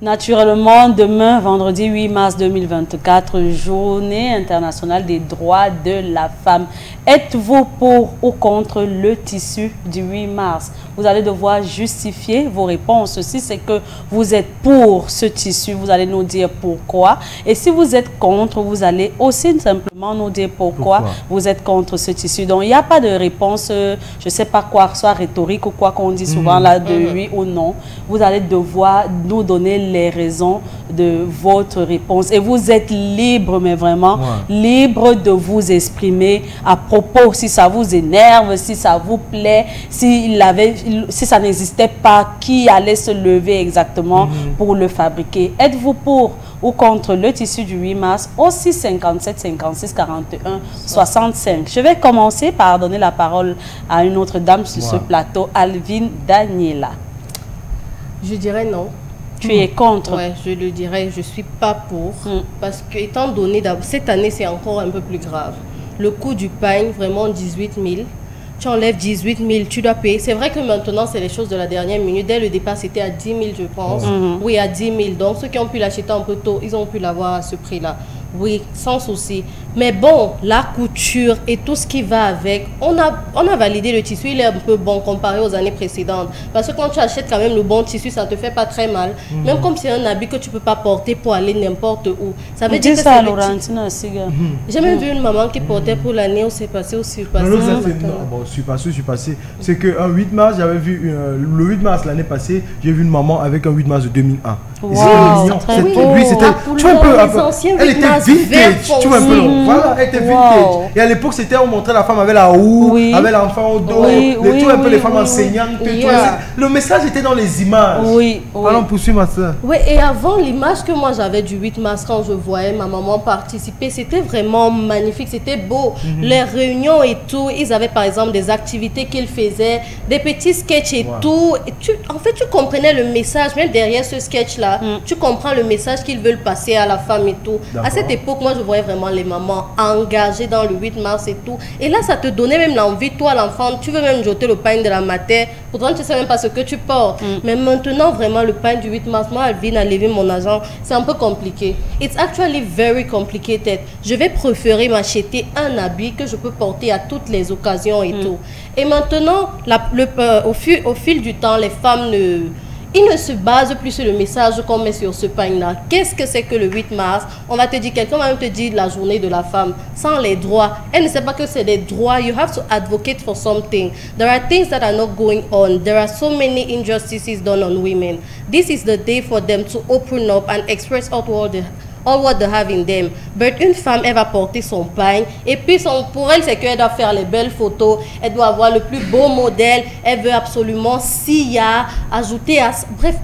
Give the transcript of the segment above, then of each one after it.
Naturellement, demain, vendredi 8 mars 2024, journée internationale des droits de la femme. Êtes-vous pour ou contre le tissu du 8 mars? Vous allez devoir justifier vos réponses. Si c'est que vous êtes pour ce tissu, vous allez nous dire pourquoi. Et si vous êtes contre, vous allez aussi simplement nous dire pourquoi vous êtes contre ce tissu. Donc, il n'y a pas de réponse, je ne sais pas quoi, soit rhétorique ou quoi qu'on dit souvent là de oui ou non. Vous allez devoir nous donner les raisons de votre réponse. Et vous êtes libre, mais vraiment libre de vous exprimer à propos, si ça vous énerve, si ça vous plaît, si ça n'existait pas, qui allait se lever exactement pour le fabriquer. Êtes-vous pour ou contre le tissu du 8 mars au 657 56 41 65? Je vais commencer par donner la parole à une autre dame sur ce plateau, Alvin Daniela. Je dirais non. Tu es contre? Oui, je le dirais, je ne suis pas pour. Parce que, étant donné, cette année, c'est encore un peu plus grave. Le coût du pain, vraiment 18 000. Tu enlèves 18 000, tu dois payer. C'est vrai que maintenant, c'est les choses de la dernière minute. Dès le départ, c'était à 10 000, je pense. Oui, à 10 000. Donc, ceux qui ont pu l'acheter un peu tôt, ils ont pu l'avoir à ce prix-là. Oui, sans souci. Mais bon, la couture et tout ce qui va avec, on a validé le tissu, il est un peu bon comparé aux années précédentes. Parce que quand tu achètes quand même le bon tissu, ça ne te fait pas très mal. Même comme c'est un habit que tu ne peux pas porter pour aller n'importe où. Ça veut dire que c'est J'ai même vu une maman qui portait pour l'année où c'est passé, au surpassé. Surpassé. C'est qu'un 8 mars, j'avais vu, le 8 mars l'année passée, j'ai vu une maman avec un 8 mars de 2001. Wow, c'était mignon. Tu vois un peu, elle était vintage, tu vois un peu, voilà, elle était vintage. Et à l'époque, c'était, on montrait la femme avec la roue, avec l'enfant au dos, un peu les femmes enseignantes. Le message était dans les images. Allons poursuivre ma soeur. Oui, et avant, l'image que moi j'avais du 8 mars, quand je voyais ma maman participer, c'était vraiment magnifique, c'était beau. Les réunions et tout, ils avaient par exemple des activités qu'ils faisaient, des petits sketchs et tout. Et en fait, tu comprenais le message, même derrière ce sketch-là. Tu comprends le message qu'ils veulent passer à la femme et tout. À cette époque, moi, je voyais vraiment les mamans engagées dans le 8 mars et tout. Et là, ça te donnait même l'envie, toi, l'enfant, tu veux même jeter le pain de la mater. Pourtant, tu ne sais même pas ce que tu portes. Mais maintenant, vraiment, le pain du 8 mars, moi, Alvin a levé mon argent. C'est un peu compliqué. It's actually very complicated. Je vais préférer m'acheter un habit que je peux porter à toutes les occasions et tout. Et maintenant, au fil du temps, les femmes ils ne se basent plus sur le message qu'on met sur ce pain-là. Qu'est-ce que c'est que le 8 mars? On va te dire, quelqu'un va même te dire la journée de la femme, sans les droits. Elle ne sait pas que c'est des droits. You have to advocate for something. There are things that are not going on. There are so many injustices done on women. This is the day for them to open up and express all what they have in them. But une femme, elle va porter son pain. Et puis, pour elle, c'est qu'elle doit faire les belles photos. Elle doit avoir le plus beau modèle. Elle veut absolument ajouter à... Bref,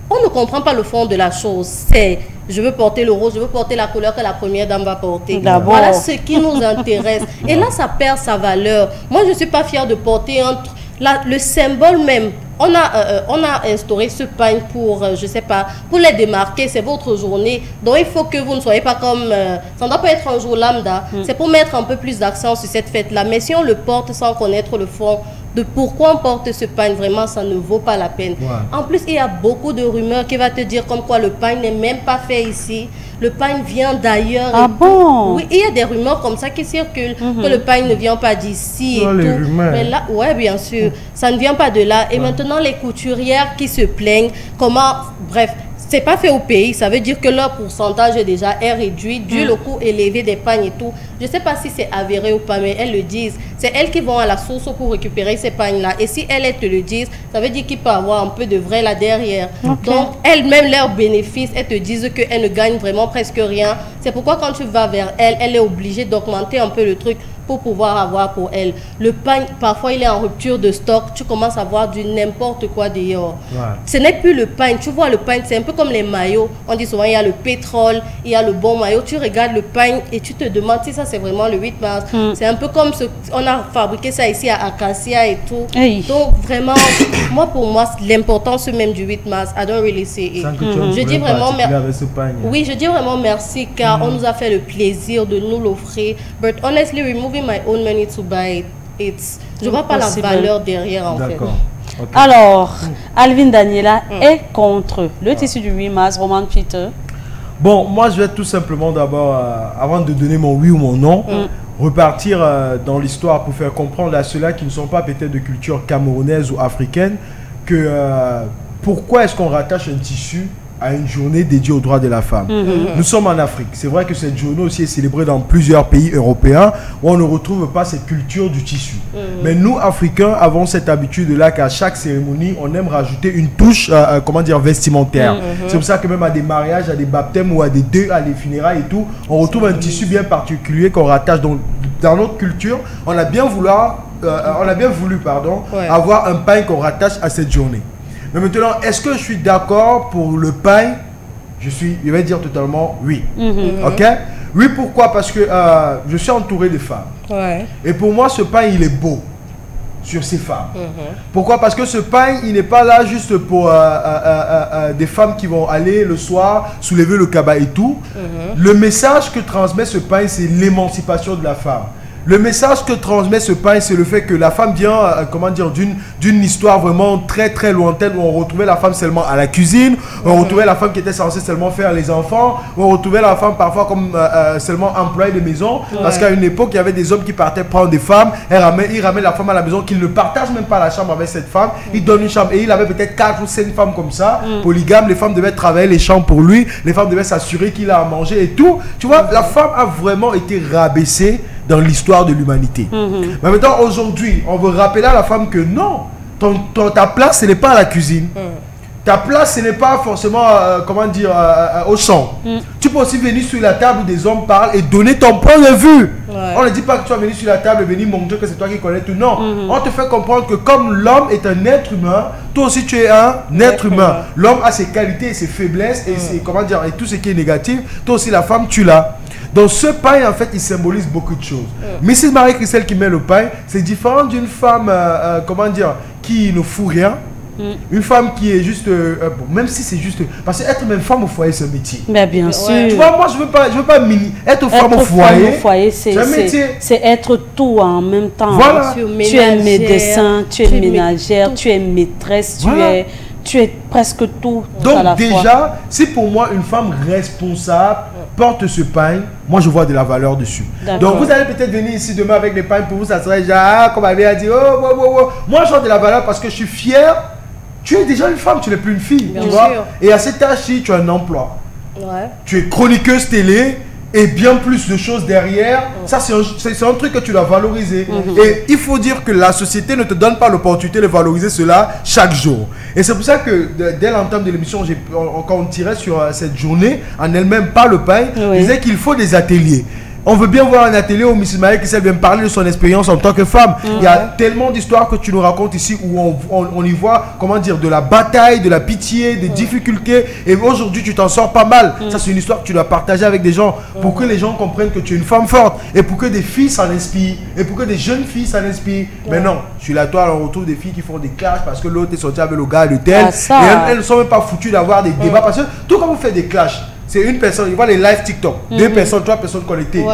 on ne comprend pas le fond de la chose. C'est, je veux porter le rose, je veux porter la couleur que la première dame va porter. Voilà ce qui nous intéresse. Et là, ça perd sa valeur. Moi, je ne suis pas fière de porter le symbole même. On a instauré ce pain pour, je sais pas, pour les démarquer, c'est votre journée. Donc, il faut que vous ne soyez pas comme... ça ne doit pas être un jour lambda. C'est pour mettre un peu plus d'accent sur cette fête-là. Mais si on le porte sans connaître le fond de pourquoi on porte ce pain, vraiment, ça ne vaut pas la peine. En plus, il y a beaucoup de rumeurs qui vont te dire comme quoi le pain n'est même pas fait ici. Le pain vient d'ailleurs. Ah bon? Oui, il y a des rumeurs comme ça qui circulent, que le pain ne vient pas d'ici et tout. Mais là, ouais, bien sûr, ça ne vient pas de là. Et maintenant, les couturières qui se plaignent, bref, c'est pas fait au pays, ça veut dire que leur pourcentage est réduit dû au coût élevé des pagnes et tout. Je sais pas si c'est avéré ou pas, mais elles le disent. C'est elles qui vont à la source pour récupérer ces pagnes-là. Et si elles te le disent, ça veut dire qu'il peut avoir un peu de vrai là derrière. Donc, elles-mêmes, leurs bénéfices, elles te disent qu'elles ne gagnent vraiment presque rien. C'est pourquoi quand tu vas vers elle, elle est obligée d'augmenter un peu le truc pour pouvoir avoir pour elle. Le pain, parfois, il est en rupture de stock. Tu commences à voir du n'importe quoi dehors. Ce n'est plus le pain. Tu vois, le pain, c'est un peu comme les maillots. On dit souvent, il y a le pétrole, il y a le bon maillot. Tu regardes le pain et tu te demandes si ça, c'est vraiment le 8 mars. C'est un peu comme on a fabriqué ça ici à Acacia et tout. Donc, vraiment, pour moi, l'importance même du 8 mars, I don't really see it. Je dis vraiment merci. Oui, je dis vraiment merci car on nous a fait le plaisir de nous l'offrir. But honestly, removing my own money to buy it, je vois pas la valeur derrière en fait. Okay. Alors, Alvin Daniela est contre le tissu du 8 mars, Roman Peter. Bon, moi je vais tout simplement d'abord, avant de donner mon oui ou mon non, repartir dans l'histoire pour faire comprendre à ceux-là qui ne sont pas peut-être de culture camerounaise ou africaine que pourquoi est-ce qu'on rattache un tissu à une journée dédiée aux droits de la femme. Nous sommes en Afrique. C'est vrai que cette journée aussi est célébrée dans plusieurs pays européens où on ne retrouve pas cette culture du tissu. Mais nous, Africains, avons cette habitude-là qu'à chaque cérémonie, on aime rajouter une touche, comment dire, vestimentaire. C'est pour ça que même à des mariages, à des baptêmes ou à des deuils, à des funérailles et tout, on retrouve un tissu bien particulier qu'on rattache. Donc, dans notre culture, on a bien voulu, avoir un pain qu'on rattache à cette journée. Mais maintenant, est-ce que je suis d'accord pour le pain? Je vais dire totalement oui. Ok? Oui, pourquoi? Parce que je suis entouré de femmes. Ouais. Et pour moi, ce pain, il est beau sur ces femmes. Pourquoi? Parce que ce pain, il n'est pas là juste pour des femmes qui vont aller le soir, soulever le cabas et tout. Le message que transmet ce pain, c'est l'émancipation de la femme. Le message que transmet ce pain, c'est le fait que la femme vient, comment dire, d'une histoire vraiment très très lointaine où on retrouvait la femme seulement à la cuisine, on retrouvait la femme qui était censée seulement faire les enfants, on retrouvait la femme parfois comme seulement employée de maison, parce qu'à une époque, il y avait des hommes qui partaient prendre des femmes, ils ramènent la femme à la maison, qu'ils ne partagent même pas la chambre avec cette femme, ils donnent une chambre, et il avait peut-être 4 ou 5 femmes comme ça, polygames, les femmes devaient travailler les chambres pour lui, les femmes devaient s'assurer qu'il a à manger et tout. Tu vois, la femme a vraiment été rabaissée dans l'histoire de l'humanité. Mais maintenant, aujourd'hui, on veut rappeler à la femme que non, ta place, ce n'est pas à la cuisine. Ta place, ce n'est pas forcément, comment dire, au champ. Tu peux aussi venir sur la table où des hommes parlent et donner ton point de vue. On ne dit pas que tu vas venir sur la table et venir montrer que c'est toi qui connais tout. Non, on te fait comprendre que comme l'homme est un être humain, toi aussi tu es un être humain. L'homme a ses qualités et ses faiblesses et ses, comment dire, et tout ce qui est négatif. Toi aussi, la femme, tu l'as. Donc ce pain, en fait, il symbolise beaucoup de choses. Mrs. Marie-Christelle qui met le pain, c'est différent d'une femme, comment dire, qui ne fout rien. Une femme qui est juste, bon, même si c'est juste, parce que être même femme au foyer, c'est un métier. Mais bien sûr. Tu vois, moi, je veux pas être femme au foyer, c'est un métier. C'est être tout en même temps. Voilà. Tu es médecin, tu es ménagère, tu es maîtresse, tu es presque tout. Donc déjà, si pour moi une femme responsable porte ce pain, moi je vois de la valeur dessus. Donc vous allez peut-être venir ici demain avec des pains pour vous, ça serait déjà, comme elle a dit, moi je vois de la valeur parce que je suis fier. Tu es déjà une femme, tu n'es plus une fille, tu vois. Et à cet âge-ci, tu as un emploi. Tu es chroniqueuse télé et bien plus de choses derrière. Ça, c'est un truc que tu dois valoriser. Et il faut dire que la société ne te donne pas l'opportunité de valoriser cela chaque jour. Et c'est pour ça que dès l'entame de l'émission, quand on tirait sur cette journée, en elle-même, pas le pain, je disais qu'il faut des ateliers. On veut bien voir un atelier où Mrs. Marie-Christelle vient parler de son expérience en tant que femme. Il y a tellement d'histoires que tu nous racontes ici où on y voit, comment dire, de la bataille, de la pitié, des difficultés. Et aujourd'hui, tu t'en sors pas mal. Ça, c'est une histoire que tu dois partager avec des gens pour que les gens comprennent que tu es une femme forte et pour que des filles s'en inspirent et pour que des jeunes filles s'en inspirent. Mais non, sur la toile, on retrouve des filles qui font des clashs parce que l'autre est sorti avec le gars de tel. Et elles ne sont même pas foutues d'avoir des débats parce que tout quand vous faites des clashs, c'est une personne, il voit les live TikTok, 2 personnes, 3 personnes connectées.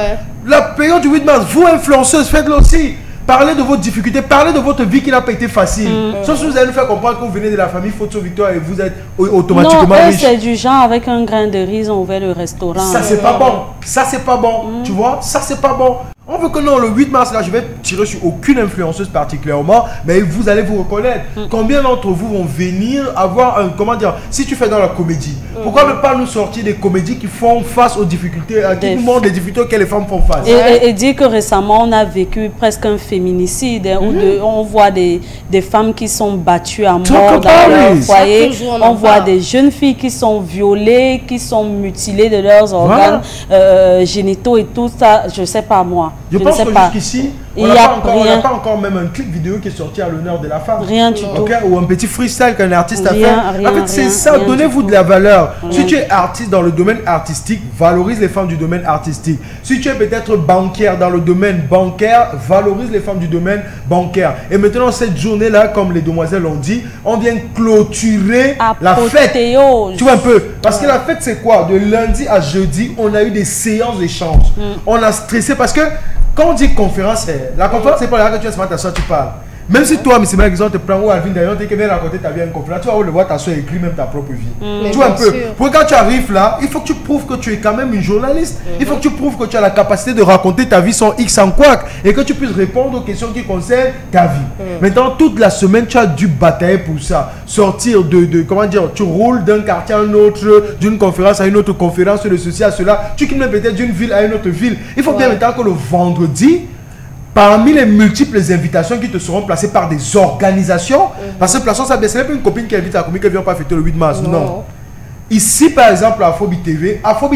La période du 8 mars, vous influenceuses, faites-le aussi. Parlez de votre difficulté, parlez de votre vie qui n'a pas été facile. Sauf si vous allez nous faire comprendre que vous venez de la famille Photo Victoire et vous êtes automatiquement riche. C'est du genre avec un grain de riz, on ouvert le restaurant. Ça, c'est pas bon. Ça, c'est pas bon. Tu vois, ça, c'est pas bon. On veut que non, le 8 mars, là, je vais tirer sur aucune influenceuse particulièrement, mais vous allez vous reconnaître. Combien d'entre vous vont venir avoir un, comment dire, si tu fais dans la comédie, pourquoi ne pas nous sortir des comédies qui font face aux difficultés, qui nous montrent les difficultés auxquelles les femmes font face. Et dire que récemment, on a vécu presque un féminicide, où on voit des femmes qui sont battues à mort dans leur foyer, on voit des jeunes filles qui sont violées, qui sont mutilées de leurs organes génitaux et tout ça, je sais pas moi. Je pense que jusqu'ici, on n'a pas encore même un clip vidéo qui est sorti à l'honneur de la femme. Rien du tout. Ou un petit freestyle qu'un artiste a fait. En fait, c'est ça, donnez-vous de la valeur. Si tu es artiste dans le domaine artistique, valorise les femmes du domaine artistique. Si tu es peut-être banquière dans le domaine bancaire, valorise les femmes du domaine bancaire. Et maintenant, cette journée-là, comme les demoiselles l'ont dit, on vient clôturer la fête. Tu vois un peu. Parce que la fête, c'est quoi? De lundi à jeudi, on a eu des séances d'échange. On a stressé parce que quand on dit conférence, la conférence, c'est pas là que tu vas se mettre à soi, tu parles. Même si toi, Miss Marie, te prend ou Alvin d'ailleurs, tu viens raconter ta vie à une conférence, tu vas le voir ta soeur écrire même ta propre vie. Tu vois un peu. Pour quand tu arrives là, il faut que tu prouves que tu es quand même une journaliste. Il faut que tu prouves que tu as la capacité de raconter ta vie sans X, sans quoi, et que tu puisses répondre aux questions qui concernent ta vie. Maintenant, toute la semaine, tu as dû batailler pour ça. Sortir comment dire, tu roules d'un quartier à un autre, d'une conférence à une autre conférence, de ceci à cela. Tu quittes même peut-être d'une ville à une autre ville. Il faut bien maintenant que le vendredi, parmi les multiples invitations qui te seront placées par des organisations, parce que plaçons ça, ce n'est pas une copine qui invite la copine qui ne vient pas fêter le 8 mars, non. Ici, par exemple, à Afrobeat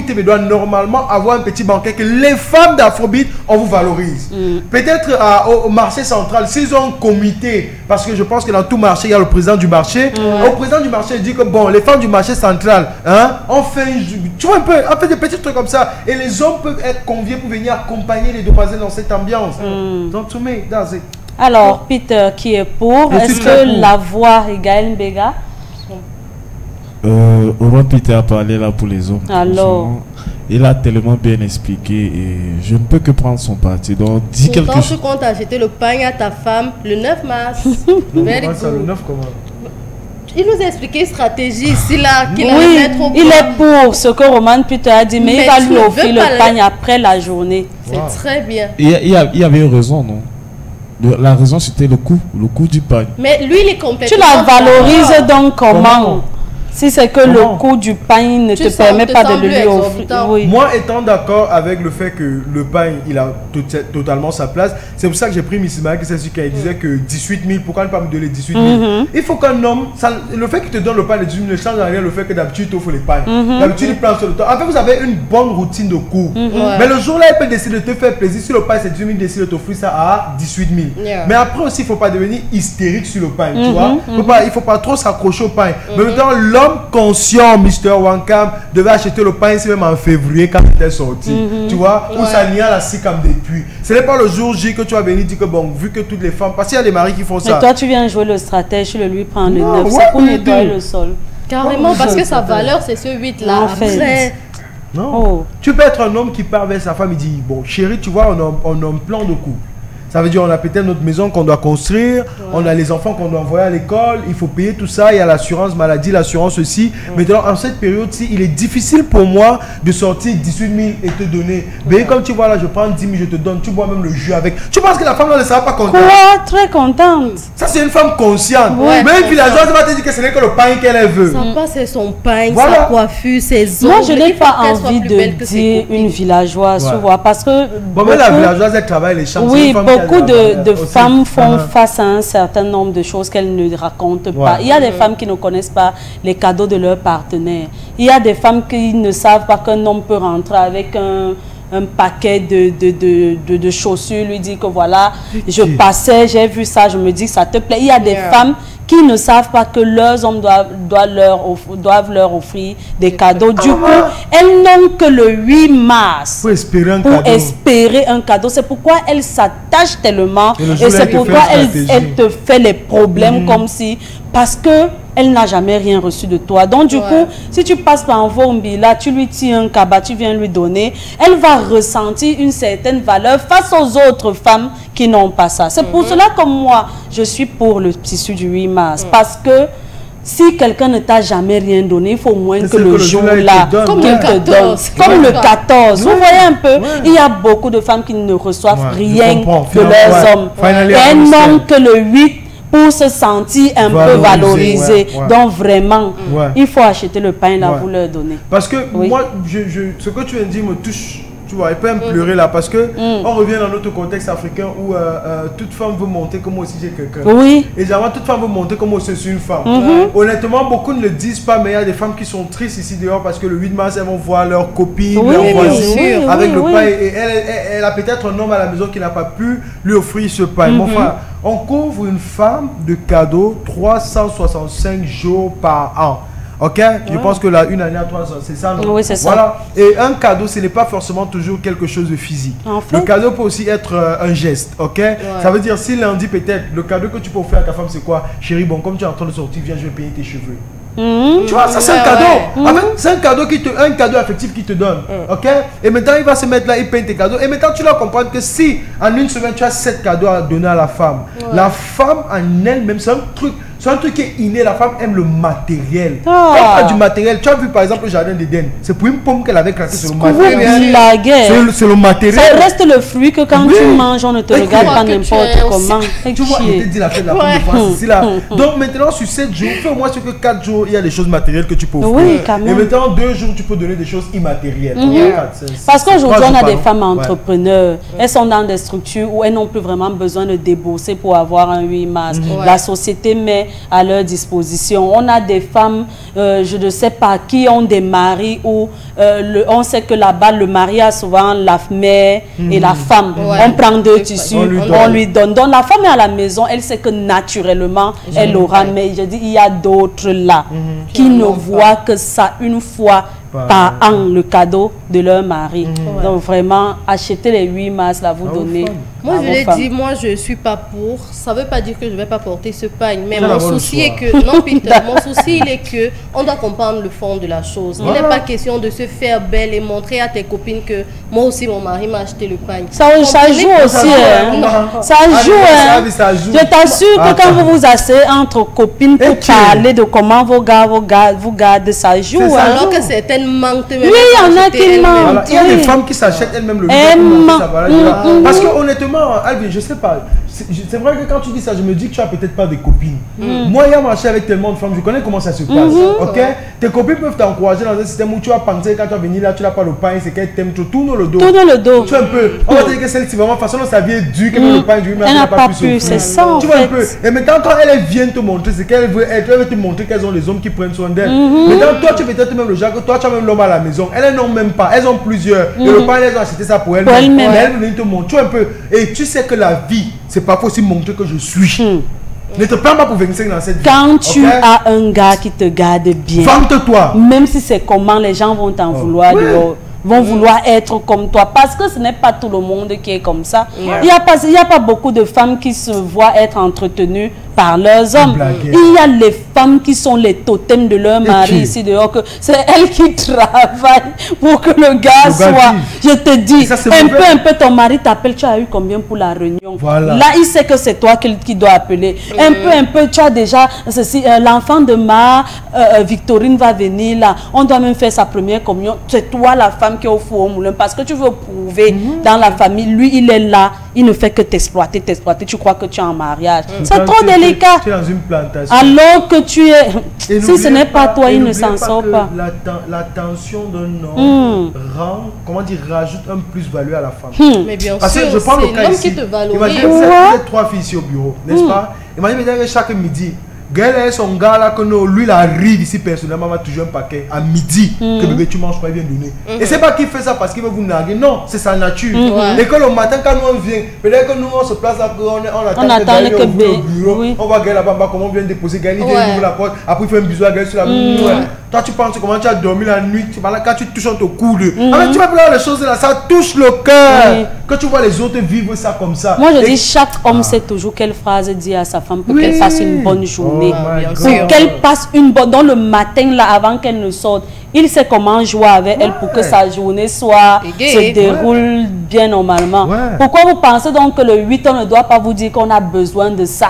TV doit normalement avoir un petit banquet que les femmes d'Afrobeat, on vous valorise. Peut-être au marché central, s'ils ont un comité, parce que je pense que dans tout marché, il y a le président du marché. Au président du marché, il dit que bon, les femmes du marché central, on fait, tu vois un peu, on fait des petits trucs comme ça. Et les hommes peuvent être conviés pour venir accompagner les demoiselles dans cette ambiance. Donc, to me, that's it. Alors, Peter, qui est pour? Est-ce que la voix est Gaël Mbega? Oran Peter a parlé là pour les hommes. Alors, il a tellement bien expliqué et je ne peux que prendre son parti. Donc, dis quelque chose. Tu comptes acheter le pain à ta femme le 9 mars. Very good. Le 9 comment? Il nous a expliqué une stratégie ici là qu'il allait mettre au point. Il est pour ce que Roman Peter a dit, mais il va lui offrir le pain après la journée. C'est très bien. Il y avait une raison, non? La raison c'était le coût du pain. Mais lui il est complètement. Tu la valorises donc comment? Si c'est que le coût du pain ne te permet pas de le lui offrir. Oui. Moi, étant d'accord avec le fait que le pain, il a totalement sa place, c'est pour ça que j'ai pris Miss Marie, c'est celui qui disait que 18 000, pourquoi ne pas me donner 18 000? Il faut qu'un homme, le fait qu'il te donne le pain de 18 000 ne change en rien le fait que d'habitude, il t'offre les pains. D'habitude, il prend sur le temps. En fait, vous avez une bonne routine de cours. Mais le jour-là, il peut décider de te faire plaisir. Si le pain, c'est 18 000, il décide de t'offrir ça à 18 000. Mais après aussi, il ne faut pas devenir hystérique sur le pain, tu vois. Il ne faut pas trop s'accrocher au pain. Mais maintenant, l'homme conscient, Mr. Wankam, devait acheter le pain ici même en février quand il était sorti. Tu vois, où ça n'y a la scie comme depuis. Ce n'est pas le jour J que tu vas venir dire que bon, vu que toutes les femmes, parce qu'il y a des maris qui font ça. Mais toi, tu viens jouer le stratège, tu le lui prends le 9, c'est pour nettoyer le sol. Carrément, parce que sa valeur, c'est ce 8-là. En fait. Non. Tu peux être un homme qui part vers sa femme et dit, bon, chérie, tu vois, on a un plan de couple. Ça veut dire on a peut-être notre maison qu'on doit construire, on a les enfants qu'on doit envoyer à l'école, il faut payer tout ça, il y a l'assurance maladie, l'assurance aussi. Maintenant, en cette période-ci, il est difficile pour moi de sortir 18 000 et te donner. Mais comme tu vois là, je prends 10 000, je te donne, tu bois même le jus avec. Tu penses que la femme là ne sera pas contente? Quoi? Très contente. Ça, c'est une femme consciente. Mais une villageoise va te dire que ce n'est que le pain qu'elle veut. Ça passe, c'est son pain, sa coiffure, ses ongles. Moi, je n'ai pas envie de dire une villageoise, tu vois, parce que... Bon, mais la villageoise, elle travaille les champs. Oui, beaucoup de femmes font face à un certain nombre de choses qu'elles ne racontent pas. Il y a des femmes qui ne connaissent pas les cadeaux de leur partenaire. Il y a des femmes qui ne savent pas qu'un homme peut rentrer avec un paquet de chaussures, lui dit que voilà, je passais, j'ai vu ça, je me dis que ça te plaît. Il y a des femmes qui ne savent pas que leurs hommes doivent leur offrir des cadeaux. Du coup, elles n'ont que le 8 mars pour espérer un cadeau. C'est pourquoi elles s'attachent tellement et c'est pourquoi elle te fait les problèmes comme si... Parce que elle n'a jamais rien reçu de toi. Donc du coup, si tu passes par un Vombi, là, tu lui tires un cabas, tu viens lui donner, elle va ressentir une certaine valeur face aux autres femmes qui n'ont pas ça. C'est pour cela que moi, je suis pour le tissu du 8 mars. Parce que si quelqu'un ne t'a jamais rien donné, il faut au moins que le jour-là, comme le 14. Comme le 14. Vous voyez un peu, il y a beaucoup de femmes qui ne reçoivent rien de leurs hommes. Et elles n'ont que le 8 pour se sentir un peu valorisé. Donc vraiment, il faut acheter le pain là pour leur donner. Parce que moi, ce que tu viens de dire me touche. Tu vois, il peut me pleurer là parce que on revient dans notre contexte africain où toute femme veut monter comme moi aussi j'ai quelqu'un. Oui. Et généralement, toute femme veut monter comme moi aussi je suis une femme. Honnêtement, beaucoup ne le disent pas, mais il y a des femmes qui sont tristes ici dehors parce que le 8 mars, elles vont voir leurs copines, leurs voisins avec le pain. Et elle a peut-être un homme à la maison qui n'a pas pu lui offrir ce pain. Mon frère, on couvre une femme de cadeaux 365 jours par an. Ok, je pense que là, une année à 3 ans, c'est ça, non? Oui, c'est ça. Voilà. Et un cadeau, ce n'est pas forcément toujours quelque chose de physique. En fait, le cadeau peut aussi être un geste, ok? Ça veut dire, si lundi peut-être, le cadeau que tu peux offrir à ta femme, c'est quoi? Chérie, bon, comme tu es en train de sortir, viens, je vais payer tes cheveux. Tu vois, ça c'est un cadeau. C'est un cadeau un cadeau affectif qui te donne. Ok? Et maintenant, il va se mettre là, il peint tes cadeaux. Et maintenant, tu dois comprendre que si en une semaine, tu as 7 cadeaux à donner à la femme, la femme en elle-même, c'est un truc qui est inné. La femme aime le matériel. Quand tu as du matériel, tu as vu par exemple le jardin d'Éden, c'est pour une pomme qu'elle avait claqué sur le matériel. C'est le matériel. Ça reste le fruit que quand tu manges, on ne te regarde pas n'importe comment. Tu vois, on te dit la fête de la pomme de France ici là. Donc maintenant, sur 7 jours, fais au moins ce que 4 jours, il y a des choses matérielles que tu peux offrir. Oui, quand même. Et maintenant, 2 jours, tu peux donner des choses immatérielles. Parce qu'aujourd'hui, on a des femmes entrepreneurs. Elles sont dans des structures où elles n'ont plus vraiment besoin de débourser pour avoir un 8 mars. La société met à leur disposition. On a des femmes, je ne sais pas, qui ont des maris où on sait que là-bas, le mari a souvent la mère et la femme. On prend 2 tissus, on lui donne. Donc la femme est à la maison, elle sait que naturellement, elle aura. Mais je dis, il y a d'autres là qui ne voient que ça une fois par an, le cadeau de leur mari. Donc vraiment, acheter les 8 mars, là, vous donnez. Moi, je l'ai dit, moi, je ne suis pas pour. Ça ne veut pas dire que je ne vais pas porter ce pagne. Mais mon souci est que... Non, Peter, mon souci, il est que on doit comprendre le fond de la chose. Il n'est pas question de se faire belle et montrer à tes copines que moi aussi, mon mari m'a acheté le pagne. Ça joue aussi. Ça joue. Je t'assure que quand vous vous asseyez entre copines pour parler de comment vous gardez, ça joue. Alors que certaines mentent. Oui, il y en a qui mentent. Il y a des femmes qui s'achètent elles-mêmes le parce que honnêtement, Alvin, je sais pas. C'est vrai que quand tu dis ça, je me dis que tu as peut-être pas des copines. Moi, il y a marché avec tellement de femmes, je connais comment ça se passe. Ok? Tes copines peuvent t'encourager dans un système où tu vas penser quand tu vas venir là, tu n'as pas le pain, c'est qu'elle t'aime, tu tournes le dos. Tourne le dos. Tu vois un peu. On va te dire que celle-ci, vraiment, façon dont sa vie est dure, qu'elle veut le pain, mais elle n'a pas pu. C'est ça. Tu vois un peu. Et maintenant, quand elle vient te montrer, c'est qu'elle veut te montrer qu'elles ont les hommes qui prennent soin d'elle. Maintenant, toi, tu es peut-être même le genre que toi, tu as même l'homme à la maison. Elles n'ont même pas. Elles ont plusieurs. Et le pain, elles ont acheté ça pour elles-mêmes. Mais elles veulent te montrer. Tu vois un peu. Et tu sais que la vie, c'est pas possible de montrer que je suis. Ne te prends pas pour 25 dans cette vie. Quand tu as un gars qui te garde bien, vante-toi. Même si c'est comment, les gens vont t'en vouloir, vont vouloir être comme toi. Parce que ce n'est pas tout le monde qui est comme ça. Il n'y a pas beaucoup de femmes qui se voient être entretenues par leurs hommes. Il y a les femmes qui sont les totems de leur mari ici dehors, que c'est elles qui travaillent pour que le gars soit. Je te dis, un peu ton mari t'appelle, tu as eu combien pour la réunion? Là, il sait que c'est toi qui doit appeler. Un peu, tu as déjà ceci, l'enfant de ma Victorine va venir là. On doit même faire sa première communion. C'est toi la femme qui est au four au moulin parce que tu veux prouver dans la famille. Lui, il est là. Il ne fait que t'exploiter. Tu crois que tu es en mariage. C'est trop délicat. Tu es dans une plantation. Alors que tu es... Si ce n'est pas toi, il ne s'en sort pas. L'attention d'un homme rajoute un plus-value à la femme. Mais bien parce sûr, que je prends le cas ici. Qui te valorise. Imagine, vous êtes 3 filles ici au bureau, n'est-ce pas? Imagine que chaque midi, Gaël est son gars là, que lui il arrive ici personnellement, va toujours un paquet à midi, que bébé tu manges pas, il vient donner. Et c'est pas qu'il fait ça parce qu'il veut vous narguer, non, c'est sa nature. Et que le matin quand nous on vient, peut-être que nous on se place là, on attend que Gaël au bureau, on va Gaël là-bas, comment on vient déposer Gaël, il vient ouvrir la porte, après il fait un bisou à Gaël sur la main. Toi tu penses comment tu as dormi la nuit, quand tu touches ton coude. Tu vas voir les choses là, ça touche le cœur. Quand tu vois les autres vivre ça comme ça. Moi je dis chaque homme sait toujours quelle phrase dire à sa femme pour qu'elle fasse une bonne journée. Pour qu'elle passe une bonne... Dans le matin, là, avant qu'elle ne sorte, il sait comment jouer avec elle pour que sa journée se déroule bien normalement. Pourquoi vous pensez donc que le 8 on ne doit pas vous dire qu'on a besoin de ça?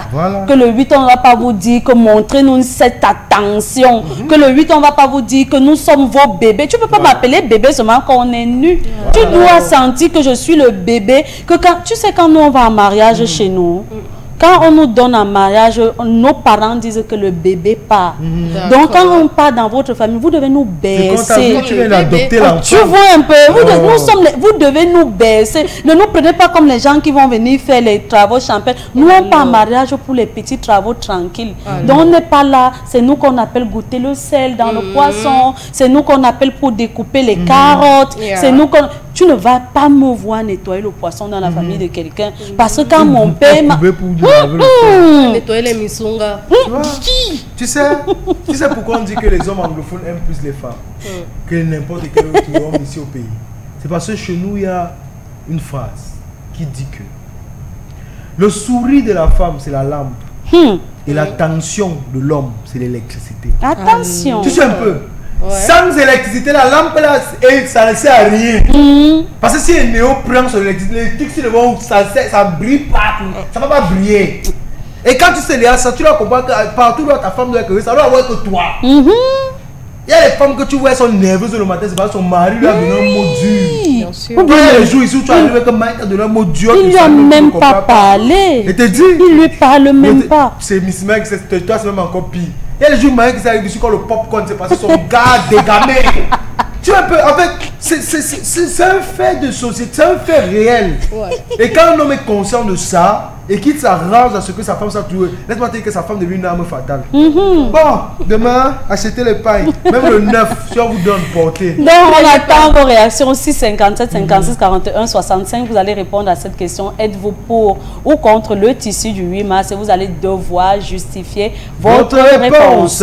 Que le 8 on ne va pas vous dire que montrez-nous cette attention. Que le 8 on ne va pas vous dire que nous sommes vos bébés. Tu ne peux pas m'appeler bébé seulement quand on est nu. Tu dois sentir que je suis le bébé. Que quand, tu sais, quand nous on va en mariage chez nous, quand on nous donne un mariage, nos parents disent que le bébé part. Donc quand on part dans votre famille, vous devez nous baisser. Tu viens d'adopter l'enfant. Tu vois un peu, vous devez nous baisser. Ne nous prenez pas comme les gens qui vont venir faire les travaux champêtres. Nous, on part en mariage pour les petits travaux tranquilles. Donc on n'est pas là. C'est nous qu'on appelle goûter le sel dans le poisson. C'est nous qu'on appelle pour découper les carottes. C'est nous qu'on... Tu ne vas pas me voir nettoyer le poisson dans la famille de quelqu'un. Parce que quand mon père m'a... Nettoyer les misongas. Tu sais pourquoi on dit que les hommes anglophones aiment plus les femmes que n'importe quel autre homme ici au pays? C'est parce que chez nous, il y a une phrase qui dit que le sourire de la femme, c'est la lampe. Et la tension de l'homme, c'est l'électricité. Attention. Tu sais un peu. Sans électricité, la lampe là, ça ne sert à rien. Parce que si un néo prend sur l'électricité, ça brille pas. Ça ne va pas briller. Et quand tu sais ça, tu dois comprendre que partout où ta femme doit être, ça doit avoir que toi. Il y a les femmes que tu vois, elles sont nerveuses le matin, c'est parce que son mari lui a donné un mot dur. Bien sûr. Il y a les jours ici où tu arrives que Mike a donné un mot dur. Il lui a même pas parlé. Il te dit. Il lui parle même pas. C'est Miss Mike, c'est toi, c'est même encore pire. Il y a les jours Mike qui arrive ici quand le popcorn, c'est parce que son gars dégamé. Tu vois un peu, en fait, c'est un fait de société, c'est un fait réel. Et quand un homme est conscient de ça, et qu'il s'arrange à ce que sa femme soit trouée, laisse-moi te dire que sa femme devient une arme fatale. Bon, demain, achetez les pailles. Même le 9, si on vous donne, portez. Donc, on attend vos réactions. 657 56 41 65. Vous allez répondre à cette question. Êtes-vous pour ou contre le tissu du 8 mars? Et vous allez devoir justifier votre réponse.